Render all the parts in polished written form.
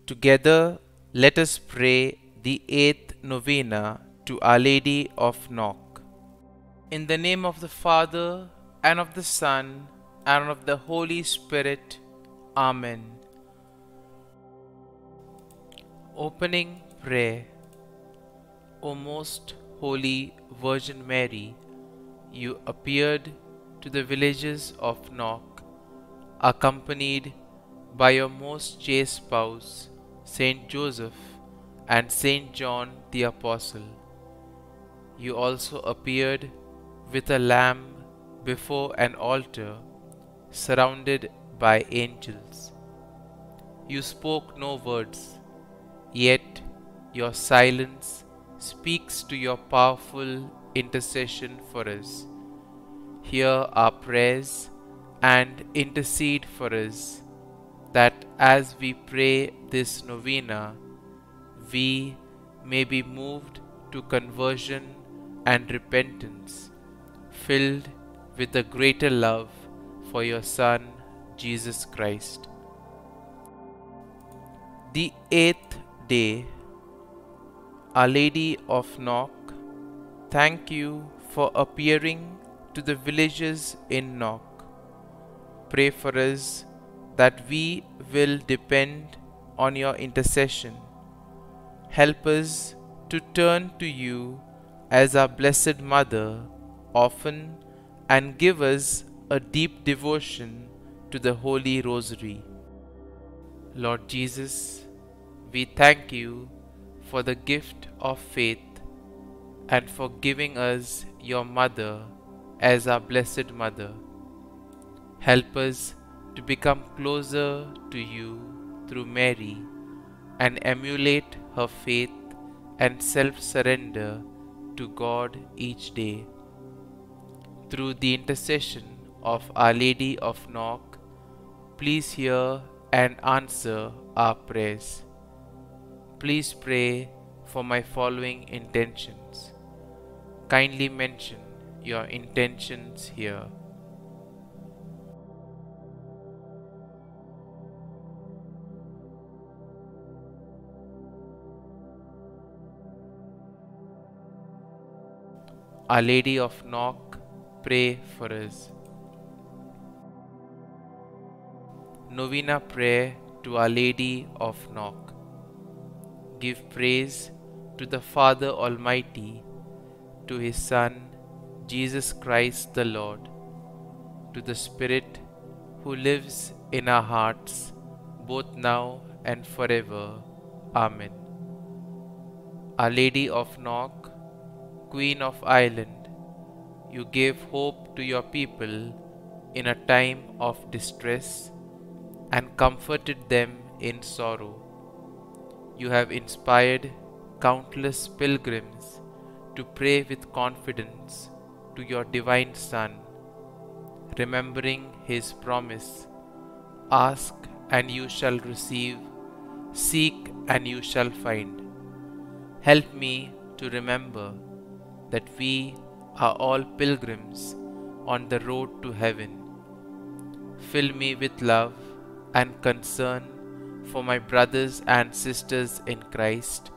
Together, let us pray the 8th Novena to Our Lady of Knock. In the name of the Father, and of the Son, and of the Holy Spirit. Amen. Opening Prayer. O most Holy Virgin Mary, you appeared to the villages of Knock, accompanied by your most chaste spouse, Saint Joseph and Saint John the Apostle. You also appeared with a lamb before an altar, surrounded by angels. You spoke no words, yet your silence speaks to your powerful intercession for us. Hear our prayers and intercede for us, that as we pray this novena, we may be moved to conversion and repentance, filled with a greater love for your Son, Jesus Christ. The 8th day. Our Lady of Knock, thank you for appearing to the villages in Knock. Pray for us that we will depend on your intercession. Help us to turn to you as our Blessed Mother often, and give us a deep devotion to the Holy Rosary. Lord Jesus, we thank you for the gift of faith and for giving us your Mother as our Blessed Mother. Help us to become closer to you through Mary and emulate her faith and self-surrender to God each day. Through the intercession of Our Lady of Knock, please hear and answer our prayers. Please pray for my following intentions. Kindly mention your intentions here. Our Lady of Knock, pray for us. Novena Prayer to Our Lady of Knock. Give praise to the Father Almighty, to His Son, Jesus Christ the Lord, to the Spirit who lives in our hearts, both now and forever. Amen. Our Lady of Knock, Queen of Ireland, you gave hope to your people in a time of distress and comforted them in sorrow. You have inspired countless pilgrims to pray with confidence to your divine Son, remembering His promise, ask and you shall receive, seek and you shall find. Help me to remember that we are all pilgrims on the road to heaven. Fill me with love and concern for my brothers and sisters in Christ,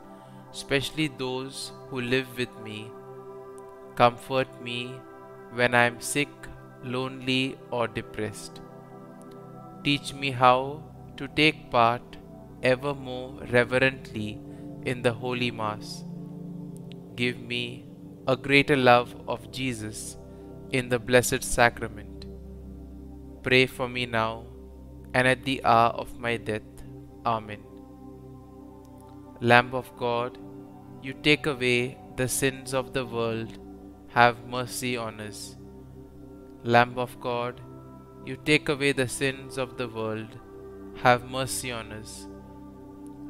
especially those who live with me. Comfort me when I am sick, lonely, or depressed. Teach me how to take part ever more reverently in the Holy Mass. Give me a greater love of Jesus in the Blessed Sacrament. Pray for me now and at the hour of my death. Amen. Lamb of God, you take away the sins of the world, have mercy on us. Lamb of God, you take away the sins of the world, have mercy on us.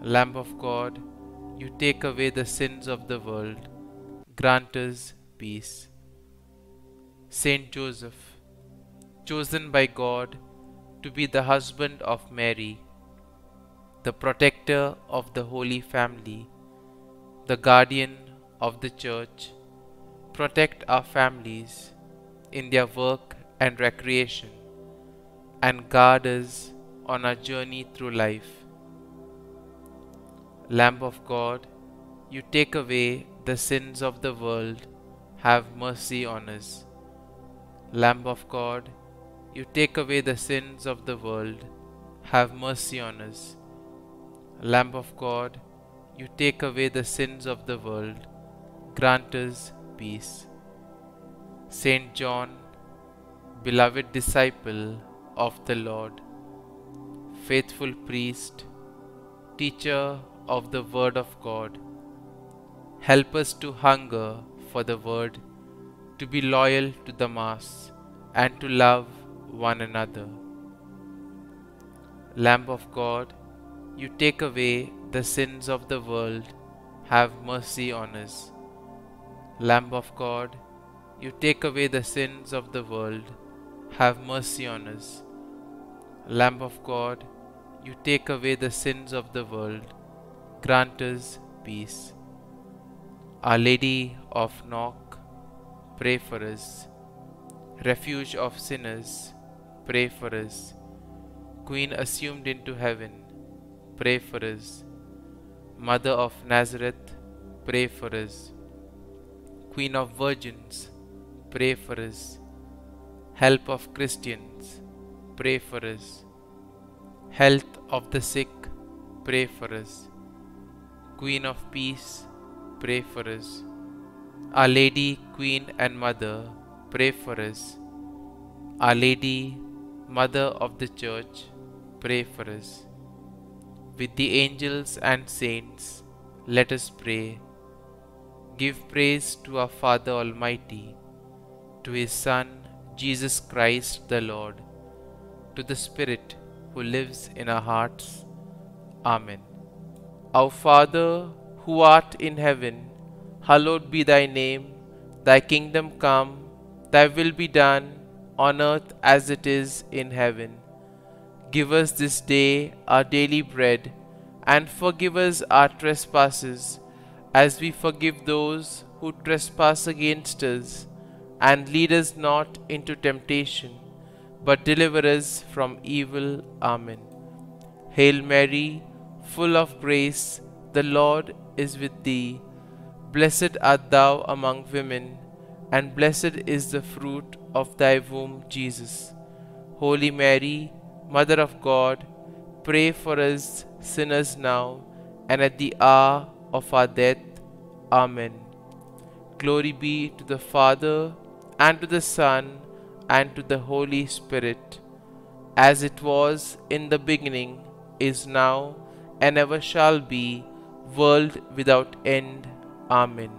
Lamb of God, you take away the sins of the world, grant us peace. Saint Joseph, chosen by God to be the husband of Mary, the protector of the Holy Family, the guardian of the Church, protect our families in their work and recreation, and guard us on our journey through life. Lamb of God, you take away the sins of the world, have mercy on us. Lamb of God, you take away the sins of the world, have mercy on us. Lamb of God, you take away the sins of the world, grant us peace. Saint John, beloved disciple of the Lord, faithful priest, teacher of the Word of God, help us to hunger for the Word, to be loyal to the Mass, and to love one another. Lamb of God, you take away the sins of the world, have mercy on us. Lamb of God, you take away the sins of the world, have mercy on us. Lamb of God, you take away the sins of the world, grant us peace. Our Lady of Knock, pray for us. Refuge of sinners, pray for us. Queen assumed into heaven, pray for us. Mother of Nazareth, pray for us. Queen of Virgins, pray for us. Help of Christians, pray for us. Health of the sick, pray for us. Queen of Peace, pray for us. Our Lady, Queen and Mother, pray for us. Our Lady, Mother of the Church, pray for us. With the angels and saints, let us pray. Give praise to our Father Almighty, to His Son, Jesus Christ the Lord, to the Spirit who lives in our hearts. Amen. Our Father, who art in heaven, hallowed be thy name. Thy kingdom come, thy will be done, on earth as it is in heaven. Give us this day our daily bread, and forgive us our trespasses, as we forgive those who trespass against us. And lead us not into temptation, but deliver us from evil. Amen. Hail Mary, full of grace, the Lord is with thee. Blessed art thou among women, and blessed is the fruit of thy womb, Jesus. Holy Mary, Mother of God, pray for us sinners now and at the hour of our death. Amen. Glory be to the Father, and to the Son, and to the Holy Spirit, as it was in the beginning, is now, and ever shall be, world without end. Amen.